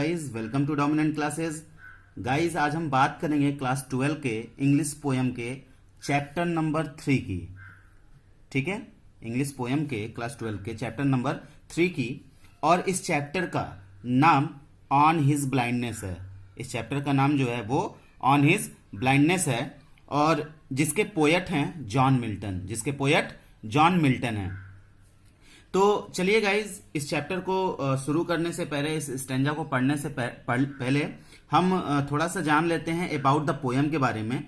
Guys, welcome to dominant classes. Guys आज हम बात करेंगे क्लास 12 के इंग्लिश पोयम के चैप्टर नंबर 3 की। ठीक है, इंग्लिश पोयम के क्लास 12 के चैप्टर नंबर 3 की। और इस चैप्टर का नाम ऑन हिज ब्लाइंडनेस है। इस चैप्टर का नाम जो है वो ऑन हिज ब्लाइंडनेस है और जिसके पोएट हैं जॉन मिल्टन, जिसके पोएट जॉन मिल्टन हैं। तो चलिए गाइज, इस चैप्टर को शुरू करने से पहले, इस स्टैंजा को पढ़ने से पहले हम थोड़ा सा जान लेते हैं अबाउट द पोयम के बारे में,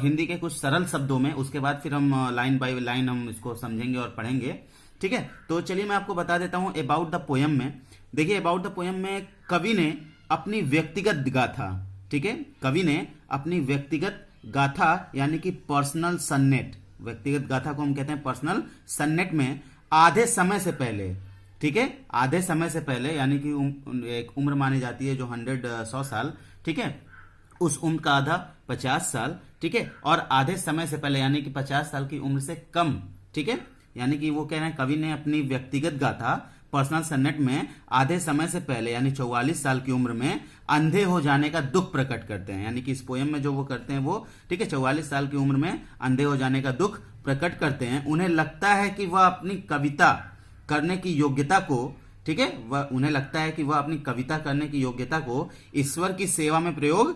हिंदी के कुछ सरल शब्दों में। उसके बाद फिर हम लाइन बाय लाइन हम इसको समझेंगे और पढ़ेंगे। ठीक है, तो चलिए मैं आपको बता देता हूं अबाउट द पोयम में। देखिए, अबाउट द पोयम में कवि ने अपनी व्यक्तिगत गाथा, ठीक है, कवि ने अपनी व्यक्तिगत गाथा यानी कि पर्सनल सन्नेट, व्यक्तिगत गाथा को हम कहते हैं पर्सनल सन्नेट में आधे समय से पहले, ठीक है, आधे समय से पहले यानी कि एक उम्र मानी जाती है जो 100 साल, ठीक है, उस उम्र का आधा 50 साल, ठीक है, और आधे समय से पहले यानी कि 50 साल की उम्र से कम, ठीक है, यानी कि वो कह रहे हैं कवि ने अपनी व्यक्तिगत गाथा पर्सनल सन्नेट में आधे समय से पहले यानी 44 साल की उम्र में अंधे हो जाने का दुख प्रकट करते हैं। यानी कि इस पोयम में जो वो करते हैं वो, ठीक है, 44 साल की उम्र में अंधे हो जाने का दुख प्रकट करते हैं। उन्हें लगता है कि वह अपनी कविता करने की योग्यता को, ठीक है, उन्हें लगता है कि वह अपनी कविता करने की योग्यता को ईश्वर की सेवा में प्रयोग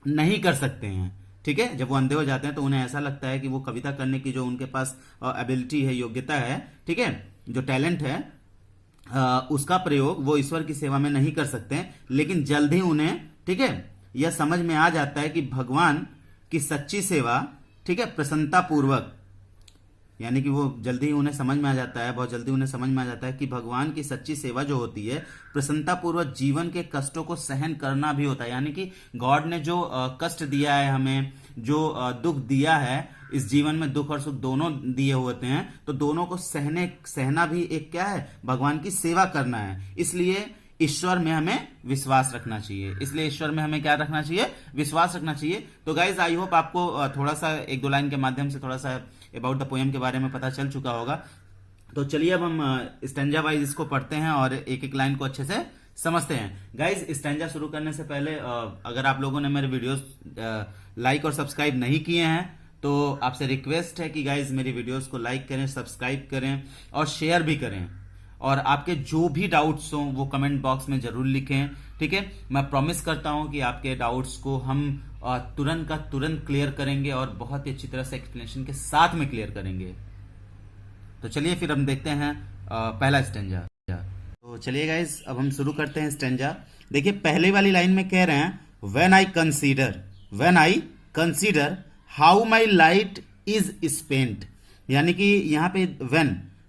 नहीं कर सकते हैं। ठीक है, जब वो अंधे हो जाते हैं तो उन्हें ऐसा लगता है कि वो कविता करने की जो उनके पास एबिलिटी है, योग्यता है, ठीक है, जो टैलेंट है, उसका प्रयोग वो ईश्वर की सेवा में नहीं कर सकते हैं। लेकिन जल्द ही उन्हें, ठीक है, यह समझ में आ जाता है कि भगवान की सच्ची सेवा, ठीक है, प्रसन्नता पूर्वक, यानी कि वो जल्दी उन्हें समझ में आ जाता है, बहुत जल्दी उन्हें समझ में आ जाता है कि भगवान की सच्ची सेवा जो होती है प्रसन्नता पूर्वक जीवन के कष्टों को सहन करना भी होता है। यानी कि गॉड ने जो कष्ट दिया है हमें, जो दुख दिया है इस जीवन में, दुख और सुख दोनों दिए होते हैं, तो दोनों को सहना भी एक क्या है, भगवान की सेवा करना है। इसलिए ईश्वर में हमें विश्वास रखना चाहिए। इसलिए ईश्वर में हमें क्या रखना चाहिए, विश्वास रखना चाहिए। तो गाइज आई होप आपको थोड़ा सा एक दो लाइन के माध्यम से थोड़ा सा अबाउट द पोयम के बारे में पता चल चुका होगा। तो चलिए अब हम स्टैंजा वाइज इसको पढ़ते हैं और एक एक लाइन को अच्छे से समझते हैं। गाइज स्टैंजा शुरू करने से पहले अगर आप लोगों ने मेरे वीडियोस लाइक और सब्सक्राइब नहीं किए हैं तो आपसे रिक्वेस्ट है कि गाइज मेरी वीडियोस को लाइक करें, सब्सक्राइब करें और शेयर भी करें। और आपके जो भी डाउट्स हों वो कमेंट बॉक्स में जरूर लिखें। ठीक है, मैं प्रॉमिस करता हूं कि आपके डाउट्स को हम तुरंत का तुरंत क्लियर करेंगे और बहुत ही अच्छी तरह से एक्सप्लेनेशन के साथ में क्लियर करेंगे। तो चलिए फिर हम देखते हैं पहला स्टैंजा। तो चलिए गाइस अब हम शुरू करते हैं स्टैंजा। देखिए पहले वाली लाइन में कह रहे हैं when I consider how my light is spent, यानी कि यहाँ पे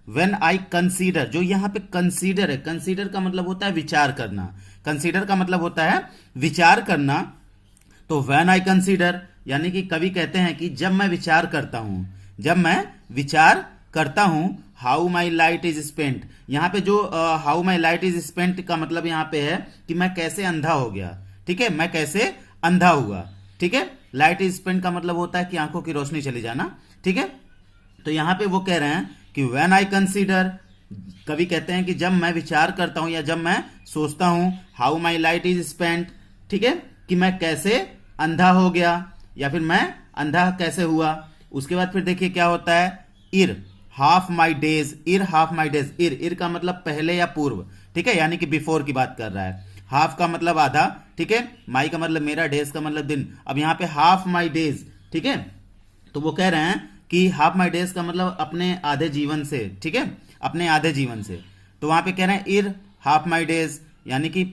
व्हेन आई कंसीडर, जो यहाँ पे कंसीडर है, कंसीडर का मतलब होता है विचार करना, कंसीडर का मतलब होता है विचार करना। तो व्हेन आई कंसीडर यानी कि कवि कहते हैं कि जब मैं विचार करता हूं how my light is spent. यहां पे जो how my light is spent का मतलब यहां पे है कि मैं कैसे अंधा हो गया। ठीक है, मैं कैसे अंधा हुआ। ठीक है, लाइट इज स्पेंट का मतलब होता है कि आंखों की रोशनी चली जाना। ठीक है, तो यहां पे वो कह रहे हैं कि व्हेन आई कंसीडर, कवि कहते हैं कि जब मैं विचार करता हूं या जब मैं सोचता हूं how my light is spent, ठीक है, कि मैं कैसे अंधा हो गया या फिर मैं अंधा कैसे हुआ। उसके बाद फिर देखिए क्या होता है, इर हाफ माई डेज, इर का मतलब पहले या पूर्व, ठीक है, यानी कि बिफोर की बात कर रहा है। हाफ का मतलब आधा, ठीक है, माई का मतलब मेरा, डेज का मतलब दिन। अब यहां पे हाफ माई डेज, ठीक है, तो वो कह रहे हैं कि हाफ माई डेज का मतलब अपने आधे जीवन से, ठीक है, अपने आधे जीवन से। तो वहां पे कह रहे हैं इर हाफ माई डेज, यानी कि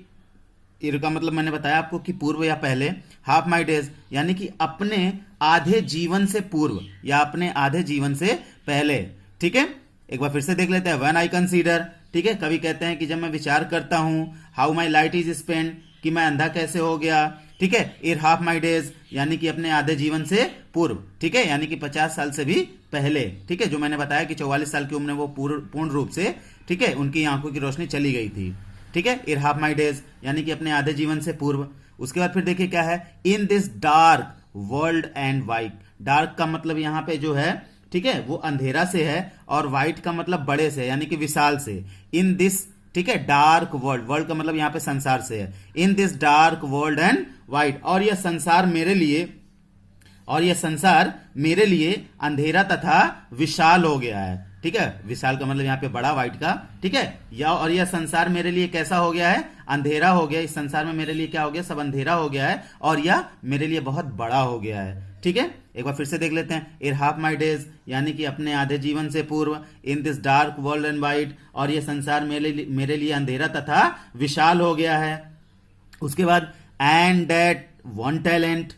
इर का मतलब मैंने बताया आपको कि पूर्व या पहले, हाफ माई डेज यानी कि अपने आधे जीवन से पूर्व या अपने आधे जीवन से पहले। ठीक है, एक बार फिर से देख लेते हैं व्हेन आई कंसीडर, ठीक है, कवि कहते हैं कि जब मैं विचार करता हूं how my light is spent, कि मैं अंधा कैसे हो गया। ठीक है, इर हाफ माई डेज यानी कि अपने आधे जीवन से पूर्व, ठीक है, यानी कि 50 साल से भी पहले। ठीक है, जो मैंने बताया कि 44 साल की उम्र में वो पूर्ण रूप से, ठीक है, उनकी आंखों की रोशनी चली गई थी। ठीक है, इर हाफ माई डेज यानी कि अपने आधे जीवन से पूर्व। उसके बाद फिर देखिए क्या है, in this dark world and white, dark का मतलब यहां पे जो है, ठीक है, वो अंधेरा से है और वाइट का मतलब बड़े से यानी कि विशाल से। इन दिस ठीक है, डार्क वर्ल्ड, वर्ल्ड का मतलब यहां पे संसार से है, in this dark world and white, और यह संसार मेरे लिए अंधेरा तथा विशाल हो गया है। ठीक है, विशाल का मतलब यहाँ पे बड़ा, वाइट का, ठीक है, और यह संसार मेरे लिए कैसा हो गया है, अंधेरा हो गया, इस संसार में मेरे लिए क्या हो गया, सब अंधेरा हो गया है, और यह मेरे लिए बहुत बड़ा हो गया है। ठीक है, एक बार फिर से देख लेते हैं, इन हाफ माई डेज, यानी कि अपने आधे जीवन से पूर्व, in this dark world and white, और यह संसार मेरे लिए अंधेरा तथा विशाल हो गया है। उसके बाद एंड दैट वन टैलेंट,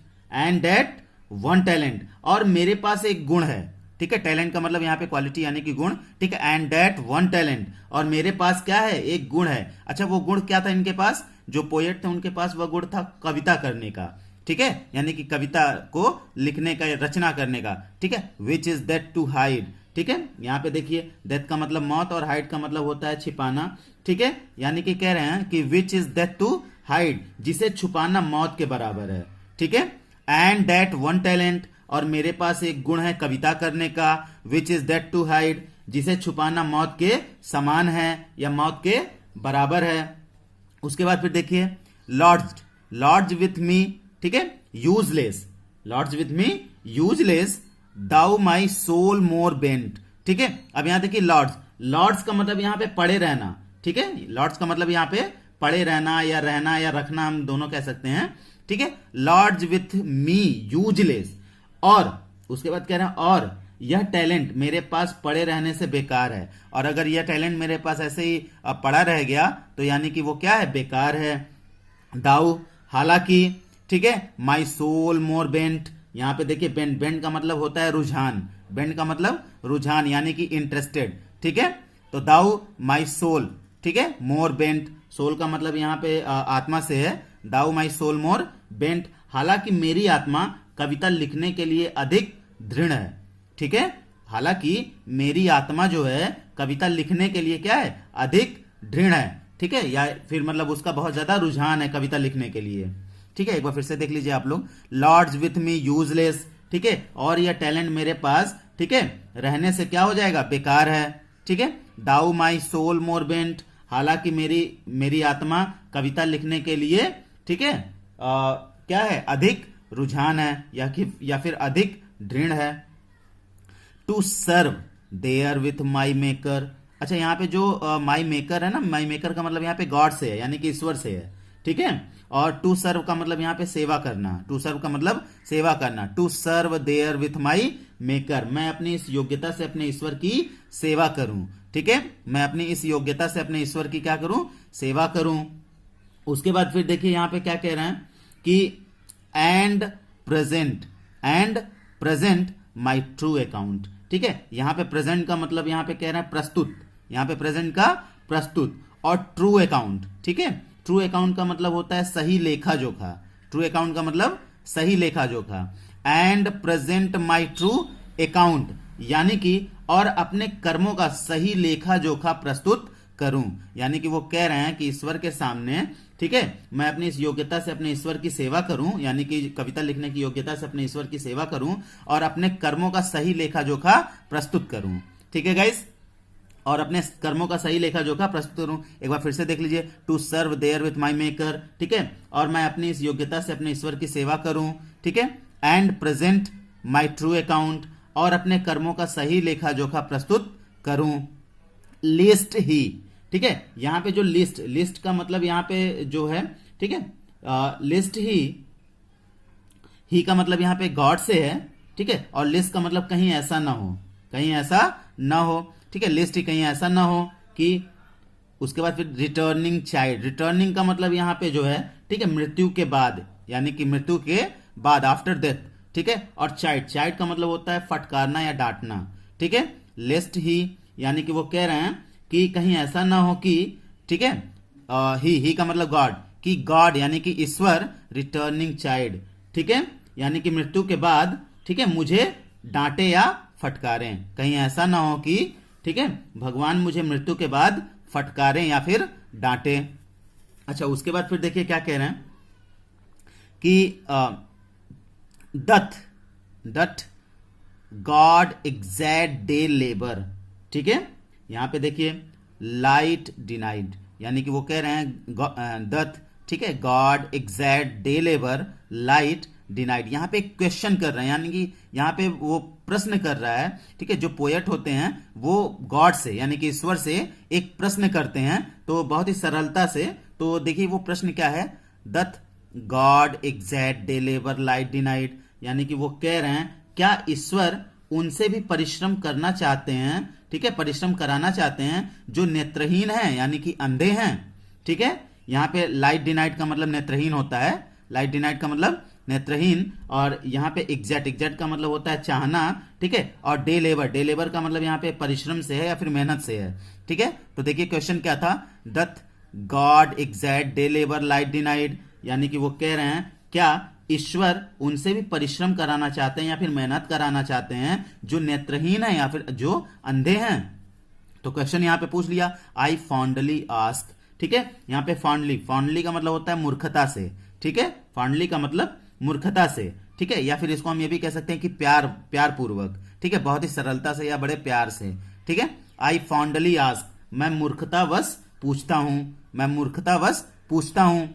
और मेरे पास एक गुण है। ठीक है, टैलेंट का मतलब यहाँ पे क्वालिटी यानी कि गुण। ठीक है, एंड दैट वन टैलेंट, और मेरे पास क्या है, एक गुण है। अच्छा, वो गुण क्या था इनके पास, जो पोएट थे उनके पास वह गुण था कविता करने का। ठीक है, यानी कि कविता को लिखने का, रचना करने का। ठीक है, which is that to hide. ठीक है, यहाँ पे देखिए, डेथ का मतलब मौत और हाइड का मतलब होता है छिपाना। ठीक है, यानी कि कह रहे हैं कि which is that to hide, जिसे छुपाना मौत के बराबर है। ठीक है, एंड दैट वन टैलेंट, और मेरे पास एक गुण है कविता करने का, which is that to hide, जिसे छुपाना मौत के समान है या मौत के बराबर है। उसके बाद फिर देखिए, लॉर्ड्स विथ मी, ठीक है, useless, lodged with me useless, though my soul more bent. ठीक है, अब यहां देखिए, लॉर्ड्स का मतलब यहां पे पड़े रहना। ठीक है, लॉर्ड्स का मतलब यहां पे पड़े रहना या रखना, हम दोनों कह सकते हैं। ठीक है, लॉर्ड्स विथ मी यूजलेस, और उसके बाद कह रहे हैं, और यह टैलेंट मेरे पास पड़े रहने से बेकार है। और अगर यह टैलेंट मेरे पास ऐसे ही पड़ा रह गया तो यानी कि वो क्या है, बेकार है। दाऊ, हालांकि, ठीक है, माई सोल मोर बेंट, यहां पे देखिए बेंट का मतलब होता है रुझान, बेंट का मतलब रुझान यानी कि इंटरेस्टेड। ठीक है, तो दाऊ माई सोल, ठीक है, मोर बेंट, सोल का मतलब यहां पे आत्मा से है, दाऊ माई सोल मोर बेंट, हालांकि मेरी आत्मा कविता लिखने के लिए अधिक दृढ़ है। ठीक है, हालांकि मेरी आत्मा जो है कविता लिखने के लिए क्या है, अधिक दृढ़ है। ठीक है, या फिर मतलब उसका बहुत ज्यादा रुझान है कविता लिखने के लिए। ठीक है, एक बार फिर से देख लीजिए आप लोग, लॉर्ड्स विथ मी यूजलेस, ठीक है, और यह टैलेंट मेरे पास, ठीक है, रहने से क्या हो जाएगा, बेकार है। ठीक है, दाऊ माई सोल मोर बेंट, हालांकि मेरी आत्मा कविता लिखने के लिए, ठीक है, क्या है, अधिक रुझान है या फिर अधिक दृढ़ है। To serve therewith my maker, अच्छा यहाँ पे जो माई मेकर है ना, माई मेकर का मतलब यहाँ पे गॉड से है यानी कि ईश्वर से है। ठीक है, और टू सर्व का मतलब यहाँ पे सेवा करना, टू सर्व का मतलब सेवा करना, to serve therewith my maker, मैं अपनी इस योग्यता से अपने ईश्वर की सेवा करूं। ठीक है, मैं अपनी इस योग्यता से अपने ईश्वर की क्या करूं, सेवा करूं। उसके बाद फिर देखिए यहाँ पे क्या कह रहे हैं कि and present my true account. ठीक है, यहां पे प्रेजेंट का मतलब यहां पे कह रहे हैं प्रस्तुत, यहां पे प्रेजेंट का प्रस्तुत, और ट्रू अकाउंट। ठीक है, ट्रू अकाउंट का मतलब होता है सही लेखा जोखा, ट्रू अकाउंट का मतलब सही लेखा जोखा। And present my true account, यानी कि और अपने कर्मों का सही लेखा जोखा प्रस्तुत करूं, यानी कि वो कह रहे हैं कि ईश्वर के सामने, ठीक है, मैं अपनी इस योग्यता से अपने ईश्वर की सेवा करूं, यानी कि कविता लिखने की योग्यता से अपने ईश्वर की सेवा करूं और अपने कर्मों का सही लेखा जोखा प्रस्तुत करूं। ठीक है गाइस, और अपने कर्मों का सही लेखा जोखा प्रस्तुत करूं। एक बार फिर से देख लीजिए, to serve therewith my maker, ठीक है, और मैं अपनी इस योग्यता से अपने ईश्वर की सेवा करूं। ठीक है, and present my true account, और अपने कर्मों का सही लेखा जोखा प्रस्तुत करूं। लिस्ट ही, ठीक है, यहां पे जो लिस्ट का मतलब यहां पे जो है, ठीक है, लिस्ट ही का मतलब यहां पे गॉड से है। ठीक है, और लिस्ट का मतलब कहीं ऐसा ना हो, कहीं ऐसा ना हो। ठीक है, लिस्ट ही कहीं ऐसा ना हो कि, उसके बाद फिर रिटर्निंग चाइल्ड, रिटर्निंग का मतलब यहां पे जो है, ठीक है, मृत्यु के बाद, यानी कि मृत्यु के बाद, आफ्टर डेथ। ठीक है, और चाइल्ड का मतलब होता है फटकारना या डांटना। ठीक है, लिस्ट ही, यानी कि वो कह रहे हैं कि कहीं ऐसा ना हो कि, ठीक है, ही का मतलब गॉड, कि गॉड यानी कि ईश्वर, रिटर्निंग चाइल्ड, ठीक है, यानी कि मृत्यु के बाद, ठीक है, मुझे डांटे या फटकारें, कहीं ऐसा ना हो कि, ठीक है, भगवान मुझे मृत्यु के बाद फटकारें या फिर डांटे। अच्छा, उसके बाद फिर देखिए क्या कह रहे हैं कि doth God exact day labour. ठीक है, यहां पे देखिए, लाइट डिनाइड, यानी कि वो कह रहे हैं दत्त, ठीक है, God exact day labour light denied. यहाँ पे एक क्वेश्चन कर रहे हैं, यानी कि यहाँ पे वो प्रश्न कर रहा है, ठीक है। जो पोएट होते हैं वो गॉड से यानी कि ईश्वर से एक प्रश्न करते हैं, तो बहुत ही सरलता से। तो देखिए वो प्रश्न क्या है, doth God exact day labour light denied, यानी कि वो कह रहे हैं क्या ईश्वर उनसे भी परिश्रम करना चाहते हैं, ठीक है, परिश्रम कराना चाहते हैं जो नेत्रहीन हैं यानी कि अंधे हैं, ठीक है। यहाँ पे लाइट डिनाइड का मतलब नेत्रहीन होता है, लाइट डिनाइड का मतलब नेत्रहीन, और यहाँ पे एग्जैक्ट, एग्जैक्ट का मतलब होता है चाहना, ठीक है। और डे लेबर का मतलब यहाँ पे परिश्रम से है या फिर मेहनत से है, ठीक है। तो देखिए क्वेश्चन क्या था, doth God exact day labour light denied, यानी कि वो कह रहे हैं क्या ईश्वर उनसे भी परिश्रम कराना चाहते हैं या फिर मेहनत कराना चाहते हैं जो नेत्रहीन है या फिर जो अंधे हैं। तो क्वेश्चन यहां पे पूछ लिया, आई फॉन्डली आस्क, ठीक है। यहां पे फॉन्डली का मतलब होता है मूर्खता से, ठीक है, फॉन्डली का मतलब मूर्खता से, ठीक है। या फिर इसको हम ये भी कह सकते हैं कि प्यार पूर्वक, ठीक है, बहुत ही सरलता से या बड़े प्यार से, ठीक है। आई फॉन्डली आस्क, मैं मूर्खतावश पूछता हूं, मैं मूर्खतावश पूछता हूं,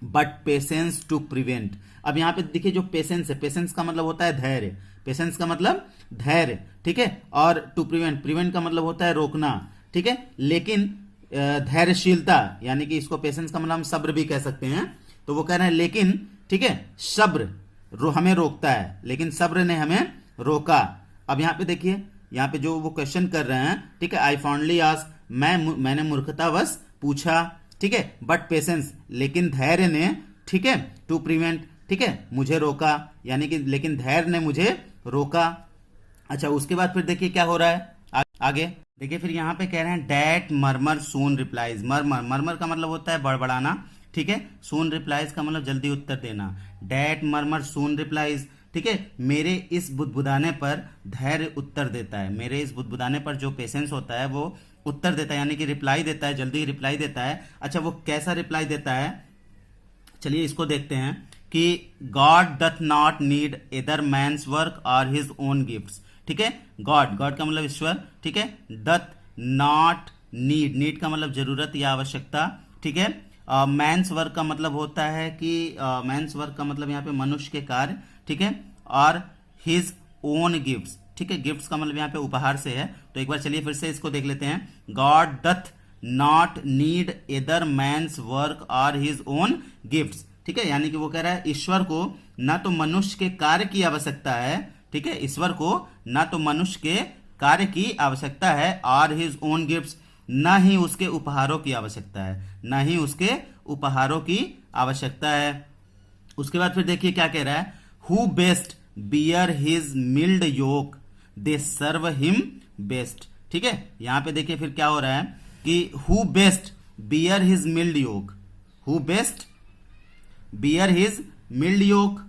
बट पेशेंस टू प्रिवेंट। अब यहां पे देखिए जो पेशेंस है, पेशेंस का मतलब होता है धैर्य, पेशेंस का मतलब धैर्य, ठीक है। और टू प्रिवेंट का मतलब होता है रोकना, ठीक है। लेकिन धैर्यशीलता, यानी कि इसको पेशेंस का मतलब हम सब्र भी कह सकते हैं। तो वो कह रहे हैं लेकिन, ठीक है, सब्र हमें रोकता है, लेकिन सब्र ने हमें रोका। अब यहां पे देखिए, यहां पे जो वो क्वेश्चन कर रहे हैं, ठीक है, आई फॉन्डली आस्क, मैंने मूर्खतावश पूछा, ठीक है, बट पेशेंस, लेकिन धैर्य ने, ठीक है, टू प्रिवेंट, ठीक है, मुझे रोका, यानी कि लेकिन धैर्य ने मुझे रोका। अच्छा, उसके बाद फिर देखिए क्या हो रहा है आगे देखिए, फिर यहां पे कह रहे हैं that murmur soon replies. Murmur का मतलब होता है बड़बड़ाना, ठीक है। सून रिप्लाइज का मतलब जल्दी उत्तर देना। डैट मर्मर सून रिप्लाइज, ठीक है, मेरे इस बुदबुदाने पर धैर्य उत्तर देता है। मेरे इस बुदबुदाने पर जो पेशेंस होता है वो उत्तर देता है, यानी कि रिप्लाई देता है, जल्दी रिप्लाई देता है। अच्छा, वो कैसा रिप्लाई देता है, चलिए इसको देखते हैं कि God doth not need either man's work or his own gifts, ठीक है। गॉड का मतलब ईश्वर, ठीक है। डथ नॉट नीड का मतलब जरूरत या आवश्यकता, ठीक है। मैन्स वर्क का मतलब होता है कि मैन्स वर्क का मतलब यहाँ पे मनुष्य के कार्य, ठीक है। और हिज ओन गिफ्ट्स, ठीक है, गिफ्ट्स का मतलब यहाँ पे उपहार से है। तो एक बार चलिए फिर से इसको देख लेते हैं, God doth not need either man's work or his own gifts, ठीक है। यानी कि वो कह रहा है ईश्वर को ना तो मनुष्य के कार्य की आवश्यकता है, ठीक है, ईश्वर को ना तो मनुष्य के कार्य की आवश्यकता है, और हिज ओन गिफ्ट्स, ना ही उसके उपहारों की आवश्यकता है, ना ही उसके उपहारों की आवश्यकता है। उसके बाद फिर देखिए क्या कह रहा है, who best bear his mild yoke they serve him best, ठीक है। यहां पे देखिए फिर क्या हो रहा है कि who best bear his mild yoke, who best bear his mild yoke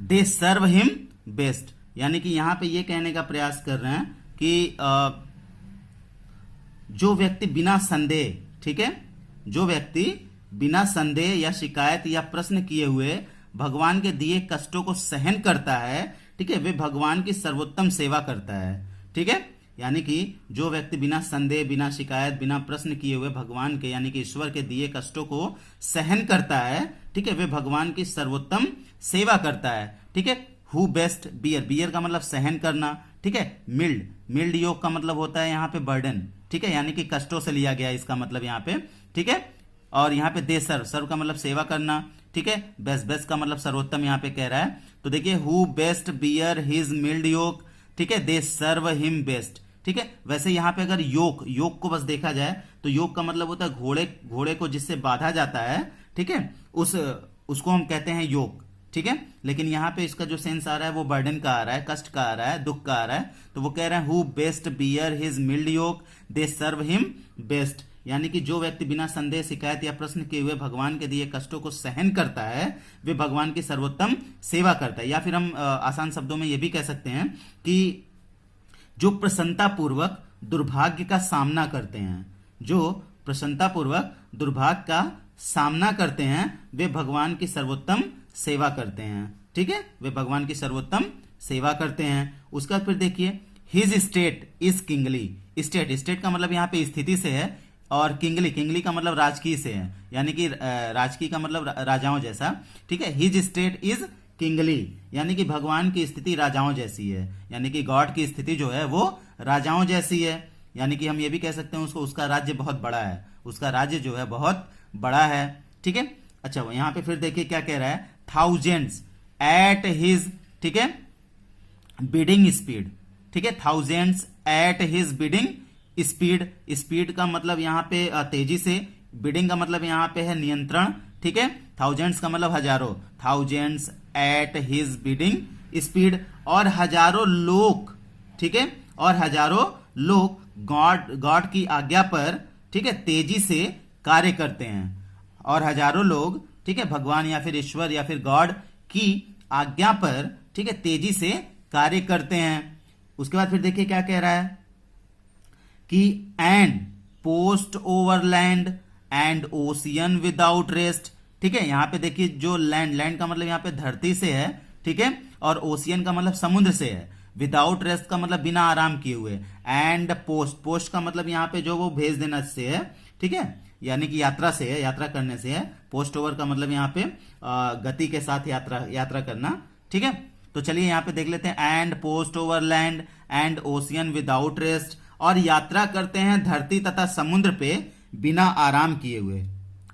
they serve him best, यानी कि यहां पे ये कहने का प्रयास कर रहे हैं कि जो व्यक्ति बिना संदेह, ठीक है, जो व्यक्ति बिना संदेह या शिकायत या प्रश्न किए हुए भगवान के दिए कष्टों को सहन करता है, ठीक है, वे भगवान की सर्वोत्तम सेवा करता है, ठीक है। यानी कि जो व्यक्ति बिना संदेह, बिना शिकायत, बिना प्रश्न किए हुए भगवान के यानी कि ईश्वर के दिए कष्टों को सहन करता है, ठीक है, वे भगवान की सर्वोत्तम सेवा करता है, ठीक है। हु बेस्ट बियर का मतलब सहन करना, ठीक है। मिल्ड योग का मतलब होता है यहाँ पे बर्डन, ठीक है, यानी कि कष्टों से लिया गया इसका मतलब यहाँ पे, ठीक है। और यहाँ पे दे सर्व का मतलब सेवा करना, ठीक है। बेस्ट का मतलब सर्वोत्तम यहाँ पे कह रहा है। तो देखिए who best bear his mild yoke, ठीक है, दे सर्व हिम बेस्ट, ठीक है। वैसे यहाँ पे अगर योग को बस देखा जाए तो योग का मतलब होता है घोड़े को जिससे बांधा जाता है, ठीक है, उसको हम कहते हैं योग, ठीक है। लेकिन यहाँ पे इसका जो सेंस आ रहा है वो बर्डन का आ रहा है, कष्ट का आ रहा है, दुख का आ रहा है। तो वो कह रहे हैं who best bear his mild yoke they serve him best, यानी कि जो व्यक्ति बिना संदेह, शिकायत या प्रश्न किए हुए भगवान के दिए कष्टों को सहन करता है वे भगवान की सर्वोत्तम सेवा करता है। या फिर हम आसान शब्दों में यह भी कह सकते हैं कि जो प्रसन्नतापूर्वक दुर्भाग्य का सामना करते हैं, जो प्रसन्नतापूर्वक दुर्भाग्य का सामना करते हैं वे भगवान की सर्वोत्तम सेवा करते हैं, ठीक है, वे भगवान की सर्वोत्तम सेवा करते हैं। उसका फिर देखिए his state is kingly, state का मतलब यहाँ पे स्थिति से है, और किंगली, किंगली का मतलब राजकीय से है, यानी कि राजकीय का मतलब राजाओं जैसा, ठीक है। हिज स्टेट इज किंगली, यानी कि भगवान की स्थिति राजाओं जैसी है, यानी कि गॉड की स्थिति जो है वो राजाओं जैसी है, यानी कि हम ये भी कह सकते हैं उसको, उसका राज्य बहुत बड़ा है, उसका राज्य जो है बहुत बड़ा है, ठीक है। अच्छा, यहां पे फिर देखिए क्या कह रहा है, थाउजेंड्स एट हिज, ठीक है, बिडिंग स्पीड, ठीक है, thousands at his bidding speed, speed का मतलब यहां पे तेजी से, बिडिंग का मतलब यहां पे है नियंत्रण, ठीक है, थाउजेंड्स का मतलब हजारों, thousands at his bidding speed, और हजारों लोग, ठीक है, और हजारों लोग गॉड की आज्ञा पर, ठीक है, तेजी से कार्य करते हैं, और हजारों लोग, ठीक है, भगवान या फिर ईश्वर या फिर गॉड की आज्ञा पर, ठीक है, तेजी से कार्य करते हैं। उसके बाद फिर देखिए क्या कह रहा है कि and post over land and ocean without rest, ठीक है। यहां पे देखिए जो लैंड, लैंड का मतलब यहां पे धरती से है, ठीक है, और ओशियन का मतलब समुद्र से है, विदाउट रेस्ट का मतलब बिना आराम किए हुए, एंड पोस्ट, पोस्ट का मतलब यहां पे जो वो भेज देना से है, ठीक है, यानी कि यात्रा से है, यात्रा करने से है, पोस्ट ओवर का मतलब यहां पे गति के साथ यात्रा करना, ठीक है। तो चलिए यहां पे देख लेते हैं, and post over land and ocean without rest, और यात्रा करते हैं धरती तथा समुद्र पे बिना आराम किए हुए,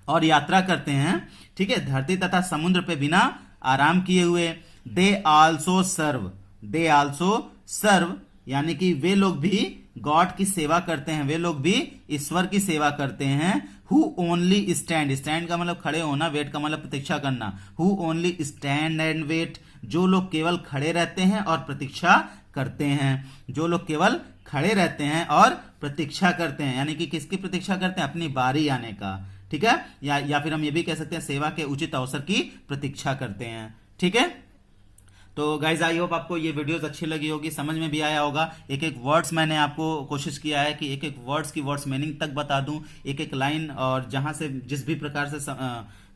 और यात्रा करते हैं, ठीक है, धरती तथा समुद्र पे बिना आराम किए हुए। They also serve, they also सर्व, यानी कि वे लोग भी गॉड की सेवा करते हैं, वे लोग भी ईश्वर की सेवा करते हैं। हु ओनली स्टैंड, स्टैंड का मतलब खड़े होना, वेट का मतलब प्रतीक्षा करना, who only stand and wait, जो लोग केवल खड़े रहते हैं और प्रतीक्षा करते हैं, जो लोग केवल खड़े रहते हैं और प्रतीक्षा करते हैं, यानी कि किसकी प्रतीक्षा करते हैं, अपनी बारी आने का, ठीक है, या फिर हम ये भी कह सकते हैं सेवा के उचित अवसर की प्रतीक्षा करते हैं, ठीक है। तो गाइज आई होप आपको ये वीडियोस अच्छी लगी होगी, समझ में भी आया होगा। एक एक वर्ड्स मैंने आपको कोशिश किया है कि एक एक वर्ड्स की वर्ड्स मीनिंग तक बता दूं, एक एक लाइन, और जहां से जिस भी प्रकार से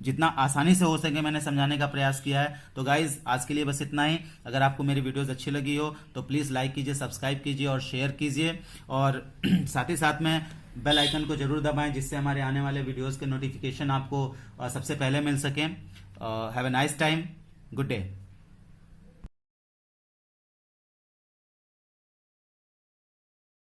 जितना आसानी से हो सके मैंने समझाने का प्रयास किया है। तो गाइज आज के लिए बस इतना ही। अगर आपको मेरी वीडियोस अच्छी लगी हो तो प्लीज़ लाइक कीजिए, सब्सक्राइब कीजिए और शेयर कीजिए, और साथ ही साथ में बेल आइकन को जरूर दबाएं, जिससे हमारे आने वाले वीडियोस के नोटिफिकेशन आपको सबसे पहले मिल सकें। Have a nice time, good day.